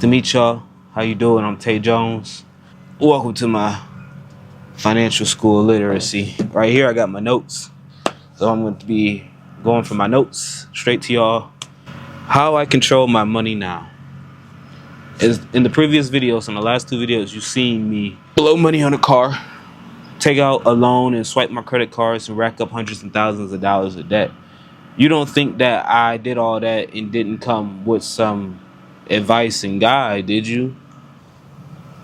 to meet y'all. How you doing? I'm Tay Jones. Welcome to my financial school literacy. Right here I got my notes. So I'm going to be going from my notes straight to y'all. How I control my money now. Is in the previous videos, in the last two videos, you've seen me blow money on a car, take out a loan and swipe my credit cards and rack up hundreds and thousands of dollars of debt. You don't think that I did all that and didn't come with some advice and guide, did you?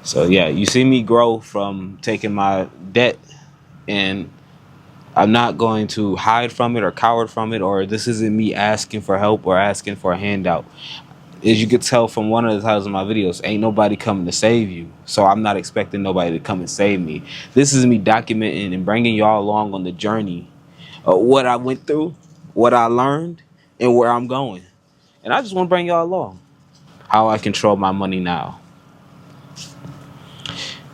So yeah, you see me grow from taking my debt, and I'm not going to hide from it or cower from it, or this isn't me asking for help or asking for a handout. As you could tell from one of the titles of my videos, ain't nobody coming to save you. So I'm not expecting nobody to come and save me. This is me documenting and bringing y'all along on the journey of what I went through, what I learned, and where I'm going. And I just want to bring y'all along. How I control my money now.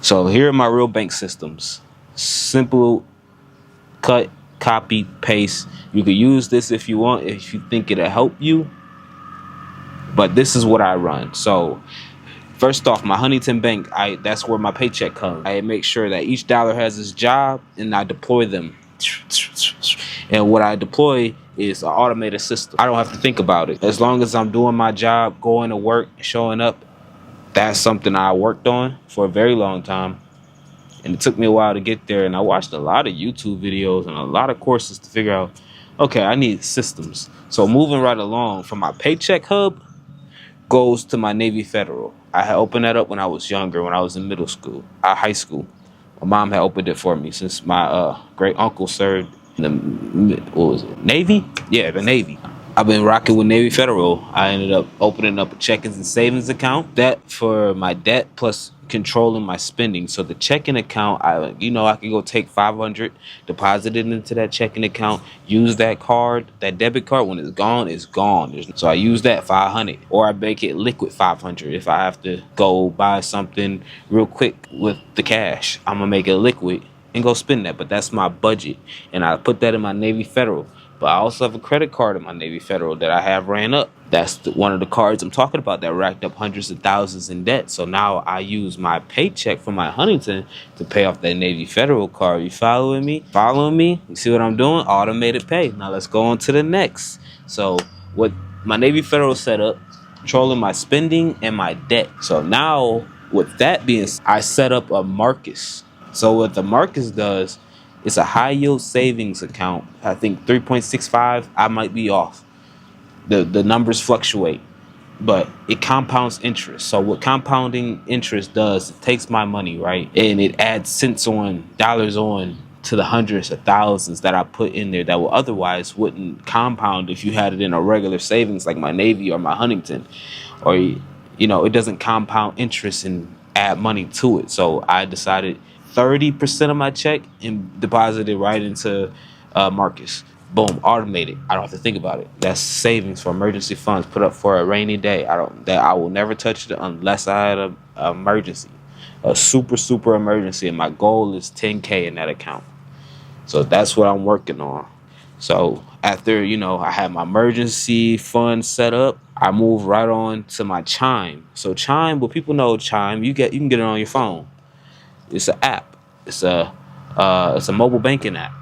So here are my real bank systems. Simple cut, copy, paste. You could use this if you want, if you think it'll help you. But this is what I run. So first off, my Huntington Bank, that's where my paycheck comes. I make sure that each dollar has its job, and I deploy them. And what I deploy is an automated system. I don't have to think about it. As long as I'm doing my job, going to work, showing up, that's something I worked on for a very long time. And it took me a while to get there. And I watched a lot of YouTube videos and a lot of courses to figure out, okay, I need systems. So moving right along, from my paycheck hub goes to my Navy Federal. I had opened that up when I was younger, when I was in middle school, high school. My mom had opened it for me since my great uncle served in the, what was it, Navy? Yeah, the Navy. I've been rocking with Navy Federal. I ended up opening up a checkings and savings account. That for my debt plus controlling my spending. So the checking account, I can go take $500, deposit it into that checking account, use that card, that debit card. When it's gone, it's gone. So I use that $500, or I make it liquid $500. If I have to go buy something real quick with the cash, I'm gonna make it liquid and go spend that. But that's my budget, and I put that in my Navy Federal. But I also have a credit card in my Navy Federal that I have ran up. That's one of the cards I'm talking about that racked up hundreds of thousands in debt. So now I use my paycheck from my Huntington to pay off that Navy Federal card. You following me? Following me? You see what I'm doing? Automated pay. Now let's go on to the next. So what my Navy Federal set up, controlling my spending and my debt. So now with that being, I set up a Marcus. So what the Marcus does, it's a high yield savings account. I think 3.65. I might be off. The numbers fluctuate, but it compounds interest. So what compounding interest does, it takes my money, right, and it adds cents on, dollars on to the hundreds of thousands that I put in there that will otherwise wouldn't compound if you had it in a regular savings like my Navy or my Huntington, or it doesn't compound interest and add money to it. So I decided 30% of my check and deposit it right into Marcus. Boom, automated. I don't have to think about it. That's savings for emergency funds put up for a rainy day. I will never touch it unless I had an emergency, a super emergency, and my goal is 10K in that account. So that's what I'm working on. So after I have my emergency fund set up, I move right on to my Chime. So Chime, well, people know Chime. You can get it on your phone. It's an app. It's a mobile banking app.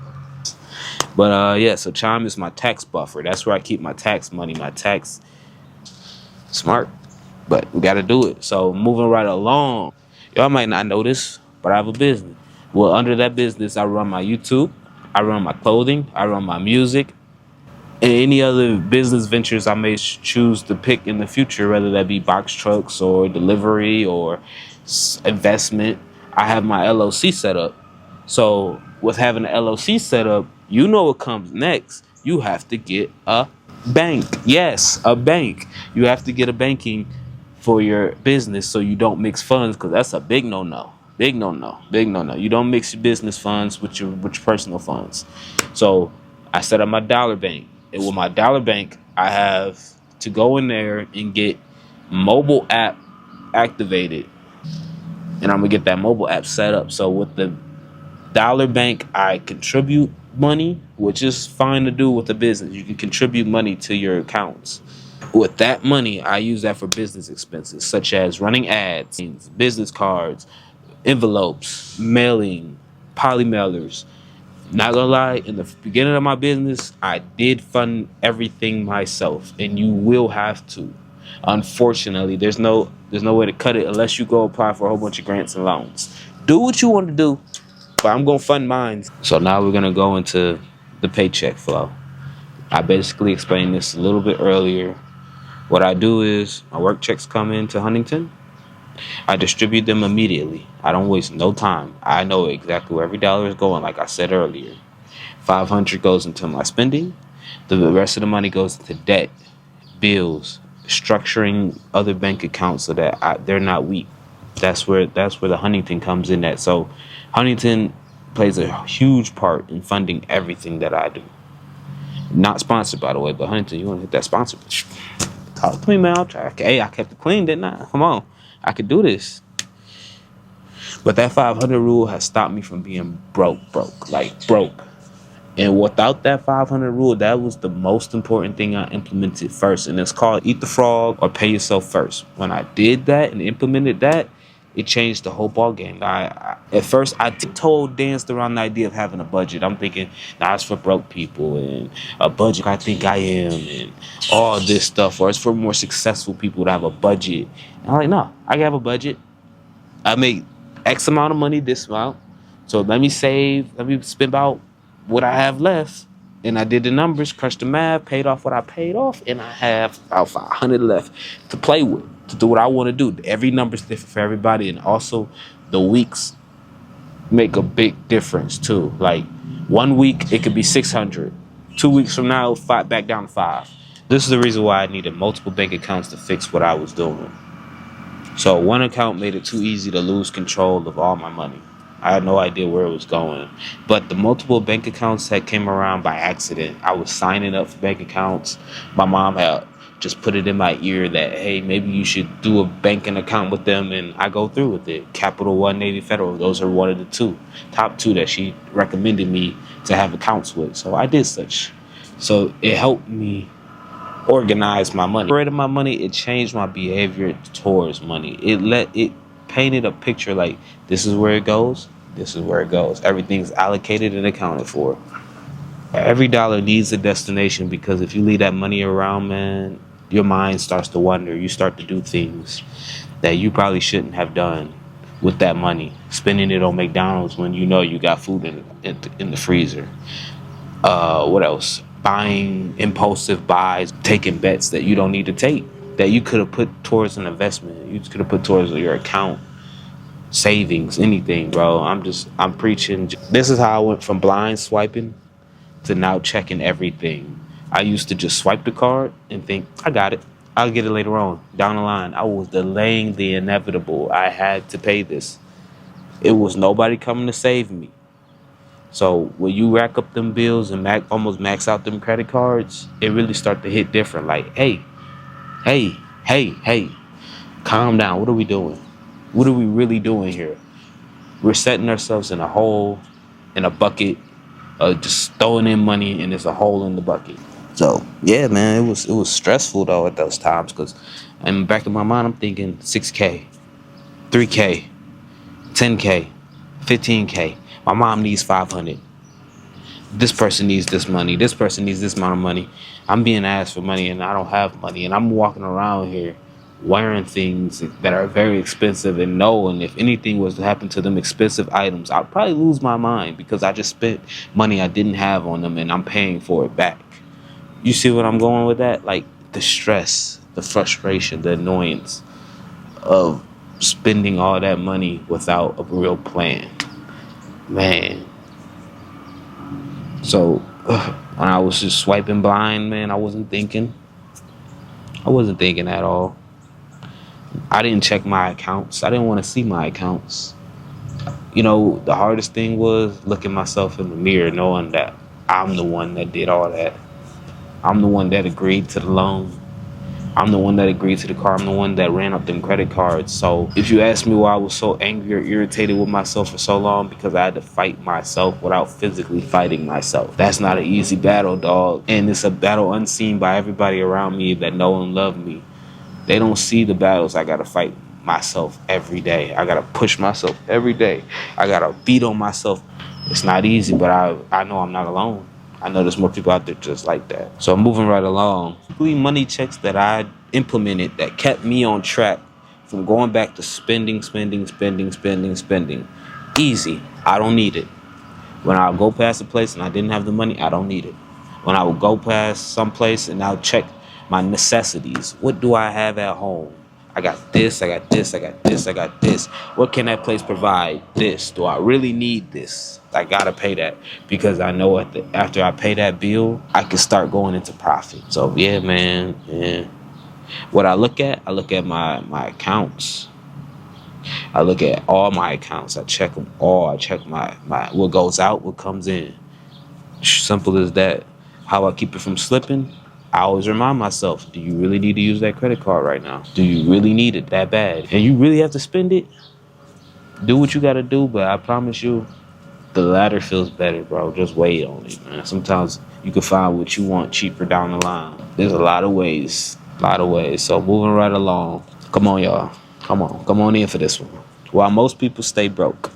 But so Chime is my tax buffer. That's where I keep my tax money, my tax. Smart, but we got to do it. So moving right along, y'all might not know this, but I have a business. Well, under that business, I run my YouTube, I run my clothing, I run my music, and any other business ventures I may choose to pick in the future, whether that be box trucks or delivery or investment. I have my LLC set up. So with having an LLC set up, what comes next. You have to get a bank. Yes, a bank. You have to get a banking for your business so you don't mix funds, because that's a big no-no. Big no-no. You don't mix your business funds with your personal funds. So I set up my dollar bank. And with my dollar bank, I have to go in there and get mobile app activated. And I'm going to get that mobile app set up. So with the dollar bank, I contribute money, which is fine to do with the business. You can contribute money to your accounts. With that money, I use that for business expenses such as running ads, business cards, envelopes, mailing, poly mailers. Not gonna lie, in the beginning of my business, I did fund everything myself, and you will have to. Unfortunately, there's no way to cut it unless you go apply for a whole bunch of grants and loans. Do what you want to do, but I'm gonna fund mine. So now we're gonna go into the paycheck flow. I basically explained this a little bit earlier. What I do is my work checks come into Huntington. I distribute them immediately. I don't waste no time. I know exactly where every dollar is going, like I said earlier. 500 goes into my spending. The rest of the money goes into debt, bills, structuring other bank accounts so that they're not weak. That's where the Huntington comes in at. So Huntington plays a huge part in funding everything that I do. Not sponsored, by the way, but Huntington, you want to hit that sponsor? Talk to me, man. I'll try. Hey, I kept it clean, didn't I? Come on. I could do this. But that 500 rule has stopped me from being broke. And without that 500 rule, that was the most important thing I implemented first. And it's called eat the frog or pay yourself first. When I did that and implemented that, it changed the whole ball game. At first, I danced around the idea of having a budget. I'm thinking, nah, it's for broke people and a budget. I think I am and all this stuff, or it's for more successful people to have a budget. And I'm like, no, I can have a budget. I make X amount of money this amount. So let me save. Let me spend about what I have left. And I did the numbers, crushed the math, paid off what I paid off, and I have about 500 left to play with, to do what I want to do. Every number's different for everybody, and also the weeks make a big difference too. Like 1 week, it could be 600. 2 weeks from now, back down to 5. This is the reason why I needed multiple bank accounts to fix what I was doing. So one account made it too easy to lose control of all my money. I had no idea where it was going. But the multiple bank accounts that came around by accident. I was signing up for bank accounts. My mom had just put it in my ear that, hey, maybe you should do a banking account with them, and I go through with it. Capital One, Navy Federal, those are one of the top two that she recommended me to have accounts with. So I did such. So it helped me organize my money. Rate of my money, it changed my behavior towards money. It painted a picture like this is where it goes, this is where it goes. Everything's allocated and accounted for. Every dollar needs a destination, because if you leave that money around, man, your mind starts to wander. You start to do things that you probably shouldn't have done with that money. Spending it on McDonald's when you know you got food in the freezer. What else? Buying impulsive buys, taking bets that you don't need to take, that you could have put towards an investment. You could have put towards your account, savings, anything, bro. I'm preaching. This is how I went from blind swiping to now checking everything. I used to just swipe the card and think, I got it. I'll get it later on, down the line. I was delaying the inevitable. I had to pay this. It was nobody coming to save me. So when you rack up them bills and almost max out them credit cards, it really start to hit different. Like, hey, calm down. What are we doing? What are we really doing here? We're setting ourselves in a hole, in a bucket, just throwing in money, and there's a hole in the bucket. So yeah, man, it was stressful though at those times, because in the back of my mind, I'm thinking 6K, 3K, 10K, 15K. My mom needs 500. This person needs this money. This person needs this amount of money. I'm being asked for money and I don't have money. And I'm walking around here wearing things that are very expensive, and knowing if anything was to happen to them expensive items, I'd probably lose my mind, because I just spent money I didn't have on them and I'm paying for it back. You see what I'm going with that? Like the stress, the frustration, the annoyance of spending all that money without a real plan. Man. So when I was just swiping blind, man, I wasn't thinking at all. I didn't check my accounts. I didn't want to see my accounts. You know, the hardest thing was looking myself in the mirror, knowing that I'm the one that did all that. I'm the one that agreed to the loan. I'm the one that agreed to the car. I'm the one that ran up them credit cards. So if you ask me why I was so angry or irritated with myself for so long, because I had to fight myself without physically fighting myself. That's not an easy battle, dog. And it's a battle unseen by everybody around me that know and love me. They don't see the battles I gotta fight myself every day. I gotta push myself every day. I gotta beat on myself. It's not easy, but I know I'm not alone. I know there's more people out there just like that. So I'm moving right along. Money checks that I implemented that kept me on track from going back to spending. Easy. I don't need it. When I'll go past a place and I didn't have the money, I don't need it. When I will go past some place and I'll check my necessities. What do I have at home? I got this, I got this, I got this, I got this. What can that place provide? This. Do I really need this? I gotta pay that because I know after I pay that bill, I can start going into profit. So yeah, man. Yeah. What I look at my accounts. I look at all my accounts. I check them all. I check my what goes out, what comes in. Simple as that. How I keep it from slipping. I always remind myself, do you really need to use that credit card right now? Do you really need it that bad? And you really have to spend it? Do what you got to do, but I promise you, the latter feels better, bro. Just wait on it, man. Sometimes you can find what you want cheaper down the line. There's a lot of ways. So moving right along. Come on, y'all. Come on in for this one. While most people stay broke,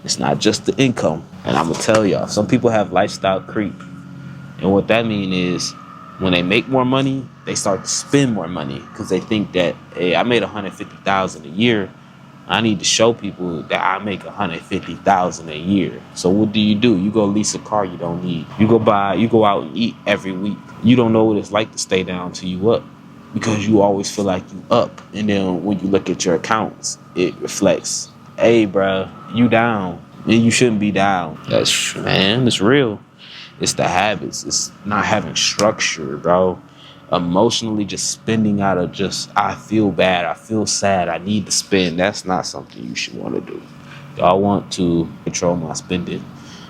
it's not just the income. And I'm going to tell y'all, some people have lifestyle creep. And what that means is, when they make more money, they start to spend more money because they think that, hey, I made $150,000 a year. I need to show people that I make $150,000 a year. So what do? You go lease a car you don't need. You go out and eat every week. You don't know what it's like to stay down till you up because you always feel like you up. And then when you look at your accounts, it reflects, hey, bro, you down. And you shouldn't be down. It's real. It's the habits. It's not having structure, bro. Emotionally just spending out of I feel bad. I feel sad. I need to spend. That's not something you should want to do. Y'all want to control my spending.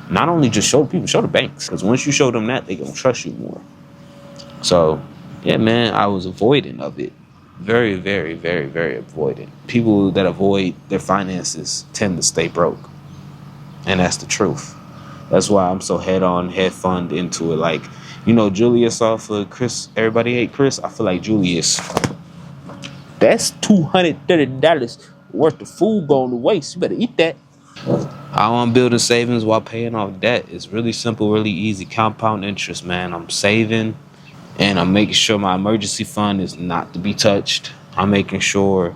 Not only just show people, show the banks. Because once you show them that, they going to trust you more. So, yeah, man, I was avoidant of it. Very, very, very, very avoidant. People that avoid their finances tend to stay broke. And that's the truth. That's why I'm so head fund into it. Like, Julius off of Chris, Everybody Hate Chris. I feel like Julius, that's $230 worth of food going to waste. You better eat that. How I'm building savings while paying off debt. It's really simple, really easy. Compound interest, man. I'm saving and I'm making sure my emergency fund is not to be touched. I'm making sure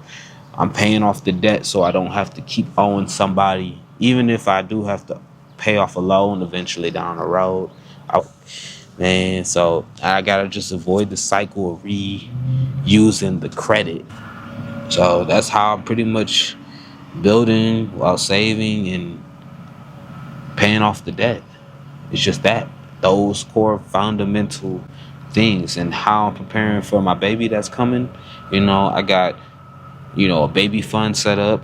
I'm paying off the debt so I don't have to keep owing somebody, even if I do have to pay off a loan eventually down the road. So I gotta just avoid the cycle of reusing the credit. So that's how I'm pretty much building while saving and paying off the debt. It's just those core fundamental things. And how I'm preparing for my baby that's coming. I got a baby fund set up.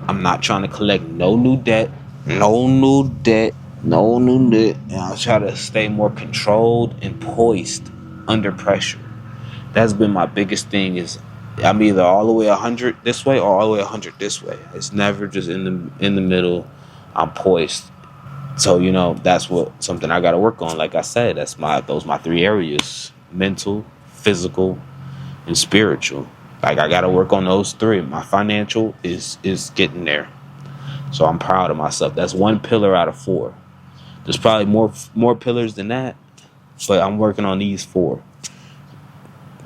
I'm not trying to collect no new debt. And I'll try to stay more controlled and poised under pressure. That's been my biggest thing is I'm either all the way 100 this way or all the way 100 this way. It's never just in the middle. I'm poised. So, that's something I got to work on. Like I said, those my three areas: mental, physical, and spiritual. Like I got to work on those three. My financial is getting there. So I'm proud of myself. That's one pillar out of 4. There's probably more pillars than that, but I'm working on these 4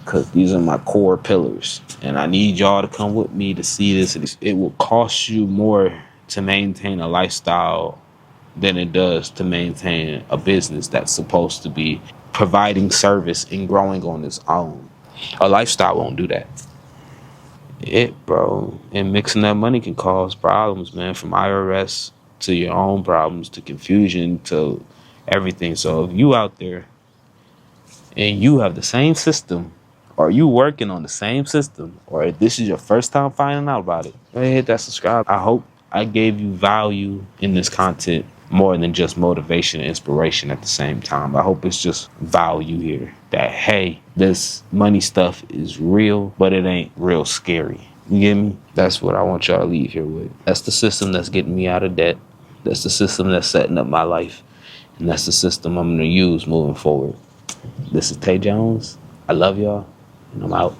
because these are my core pillars. And I need y'all to come with me to see this. It will cost you more to maintain a lifestyle than it does to maintain a business that's supposed to be providing service and growing on its own. A lifestyle won't do that. Bro. And mixing that money can cause problems, man, from IRS to your own problems to confusion to everything. So if you out there and you have the same system, or you working on the same system, or if this is your first time finding out about it, go ahead, hit that subscribe. I hope I gave you value in this content. more than just motivation and inspiration at the same time. I hope it's just value here that, hey, this money stuff is real, but it ain't real scary. You get me? That's what I want y'all to leave here with. That's the system that's getting me out of debt. That's the system that's setting up my life. And that's the system I'm going to use moving forward. This is Tay Jones. I love y'all, and I'm out.